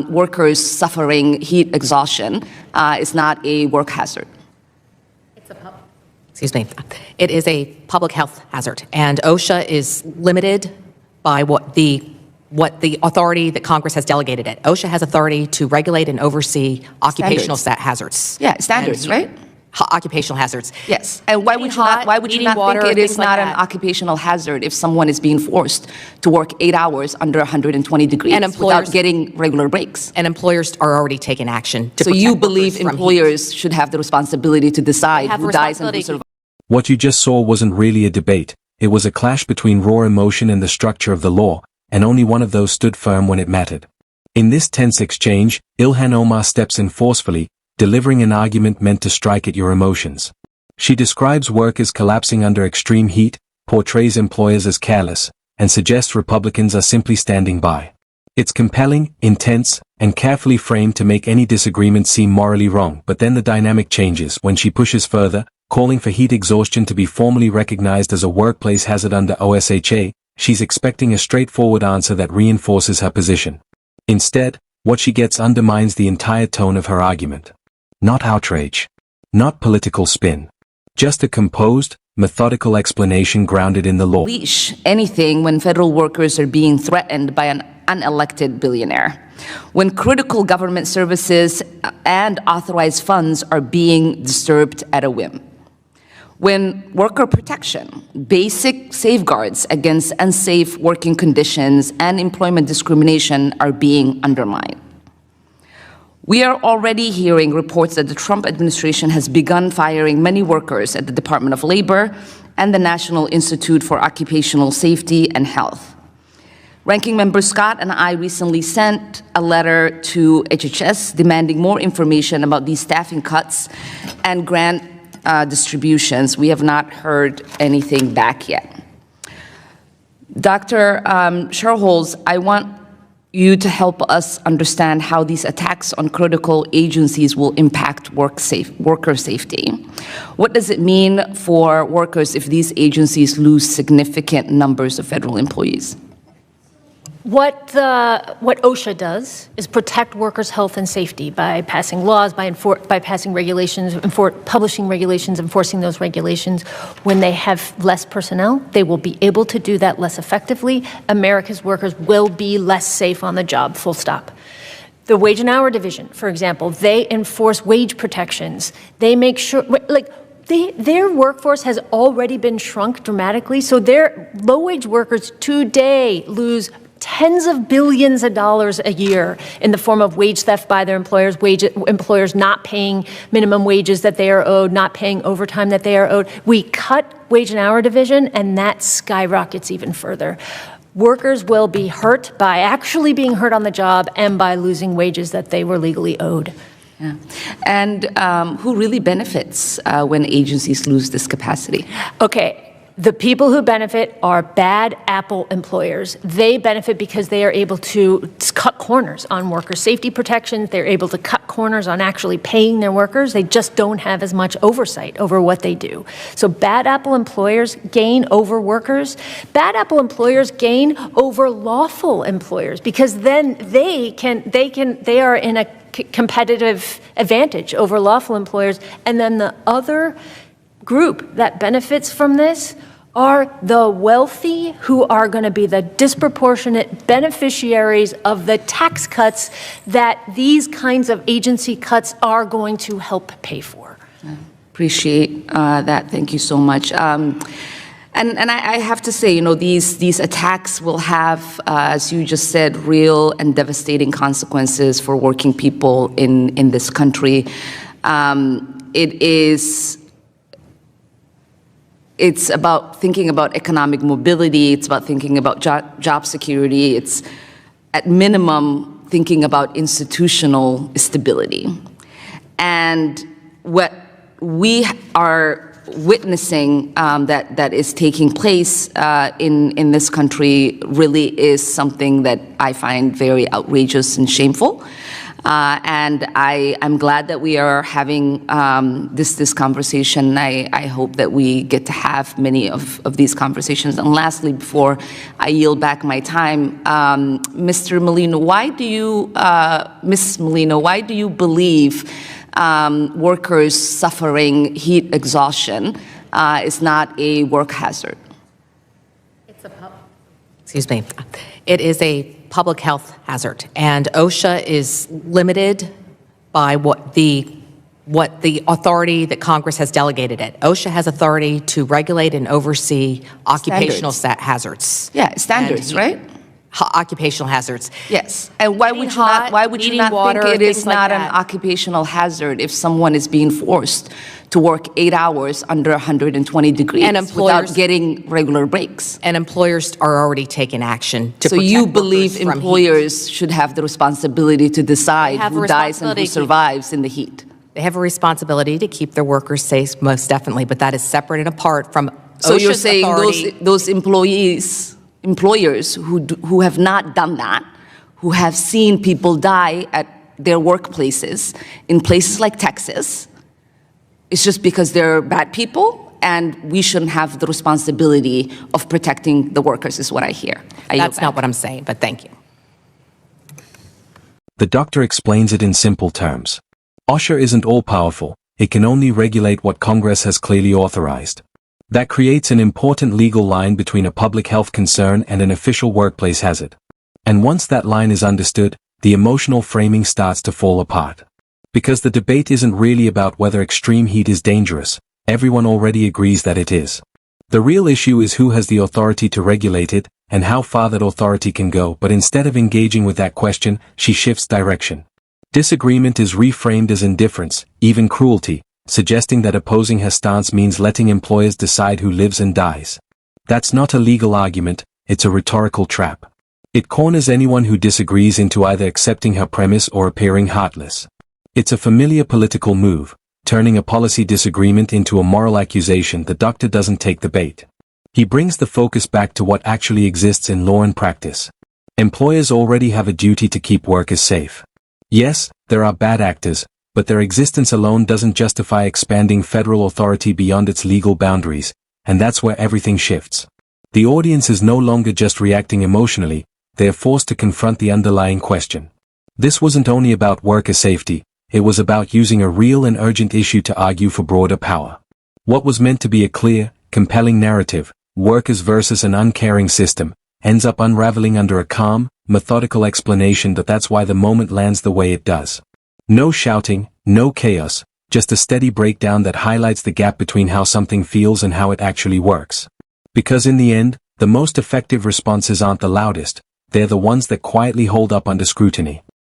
workers suffering heat exhaustion is not a work hazard? Excuse me. It is a public health hazard, and OSHA is limited by what the authority that Congress has delegated it. OSHA has authority to regulate and oversee occupational hazards. Yeah, standards, right? Occupational hazards. Yes. And why would you not think it is not an occupational hazard if someone is being forced to work 8 hours under 120 degrees without getting regular breaks? And employers are already taking action to So you believe employers should have the responsibility to decide who dies and who survives? What you just saw wasn't really a debate. It was a clash between raw emotion and the structure of the law, and only one of those stood firm when it mattered. In this tense exchange, Ilhan Omar steps in forcefully, delivering an argument meant to strike at your emotions. She describes workers collapsing under extreme heat, portrays employers as careless, and suggests Republicans are simply standing by. It's compelling, intense, and carefully framed to make any disagreement seem morally wrong, but then the dynamic changes when she pushes further, calling for heat exhaustion to be formally recognized as a workplace hazard under OSHA. She's expecting a straightforward answer that reinforces her position. Instead, what she gets undermines the entire tone of her argument. Not outrage. Not political spin. Just a composed, methodical explanation grounded in the law. Unleash anything when federal workers are being threatened by an unelected billionaire. When critical government services and authorized funds are being disturbed at a whim. When worker protection, basic safeguards against unsafe working conditions and employment discrimination are being undermined. We are already hearing reports that the Trump administration has begun firing many workers at the Department of Labor and the National Institute for Occupational Safety and Health. Ranking Member Scott and I recently sent a letter to HHS demanding more information about these staffing cuts and grant distributions. We have not heard anything back yet. Dr. Sherholz, I want you to help us understand how these attacks on critical agencies will impact worker safety. What does it mean for workers if these agencies lose significant numbers of federal employees? What OSHA does is protect workers' health and safety by passing laws, by passing regulations, publishing regulations, enforcing those regulations. When they have less personnel, they will be able to do that less effectively. America's workers will be less safe on the job, full stop. The Wage and Hour Division, for example, they enforce wage protections. They make sure, their workforce has already been shrunk dramatically, so their low-wage workers today lose tens of billions of dollars a year in the form of wage theft by their employers, employers not paying minimum wages that they are owed, not paying overtime that they are owed. We cut Wage and Hour Division, and that skyrockets even further. Workers will be hurt by actually being hurt on the job and by losing wages that they were legally owed. Yeah. And who really benefits when agencies lose this capacity? Okay. The people who benefit are bad apple employers. They benefit because they are able to cut corners on worker safety protections. They're able to cut corners on actually paying their workers. They just don't have as much oversight over what they do. So bad apple employers gain over workers. Bad apple employers gain over lawful employers because then they are in a competitive advantage over lawful employers. And then the other group that benefits from this are the wealthy who are going to be the disproportionate beneficiaries of the tax cuts that these kinds of agency cuts are going to help pay for. Appreciate that. Thank you so much. And I have to say, these attacks will have, as you just said, real and devastating consequences for working people in this country. It's about thinking about economic mobility. It's about thinking about job security. It's, at minimum, thinking about institutional stability. And what we are witnessing that is taking place in this country really is something that I find very outrageous and shameful. And I'm glad that we are having this conversation. I hope that we get to have many of these conversations. And lastly, before I yield back my time, Mr. Molino, Ms. Molino, why do you believe workers suffering heat exhaustion is not a work hazard? Excuse me. It is a public health hazard, and OSHA is limited by what the authority that Congress has delegated it. OSHA has authority to regulate and oversee occupational hazards. Yeah, standards, right? Occupational hazards. Yes. And why would you not think it is not an occupational hazard if someone is being forced to work 8 hours under 120 degrees without getting regular breaks? And employers are already taking action to So protect you believe workers from employers should have the responsibility to decide who dies and who survives in the heat? They have a responsibility to keep their workers safe, most definitely, but that is separate and apart from So you're OSHA's saying authority. those employers who have not done that, who have seen people die at their workplaces in places like Texas, it's just because they're bad people and we shouldn't have the responsibility of protecting the workers, is what I hear. That's not what I'm saying, but thank you. The doctor explains it in simple terms. OSHA isn't all-powerful, it can only regulate what Congress has clearly authorized. That creates an important legal line between a public health concern and an official workplace hazard. And once that line is understood, the emotional framing starts to fall apart. Because the debate isn't really about whether extreme heat is dangerous, everyone already agrees that it is. The real issue is who has the authority to regulate it, and how far that authority can go, but instead of engaging with that question, she shifts direction. Disagreement is reframed as indifference, even cruelty, suggesting that opposing her stance means letting employers decide who lives and dies. That's not a legal argument, it's a rhetorical trap. It corners anyone who disagrees into either accepting her premise or appearing heartless. It's a familiar political move, turning a policy disagreement into a moral accusation. The doctor doesn't take the bait. He brings the focus back to what actually exists in law and practice. Employers already have a duty to keep workers safe. Yes, there are bad actors, but their existence alone doesn't justify expanding federal authority beyond its legal boundaries, and that's where everything shifts. The audience is no longer just reacting emotionally, they are forced to confront the underlying question. This wasn't only about worker safety, it was about using a real and urgent issue to argue for broader power. What was meant to be a clear, compelling narrative, workers versus an uncaring system, ends up unraveling under a calm, methodical explanation that's why the moment lands the way it does. No shouting, no chaos, just a steady breakdown that highlights the gap between how something feels and how it actually works. Because in the end, the most effective responses aren't the loudest, they're the ones that quietly hold up under scrutiny.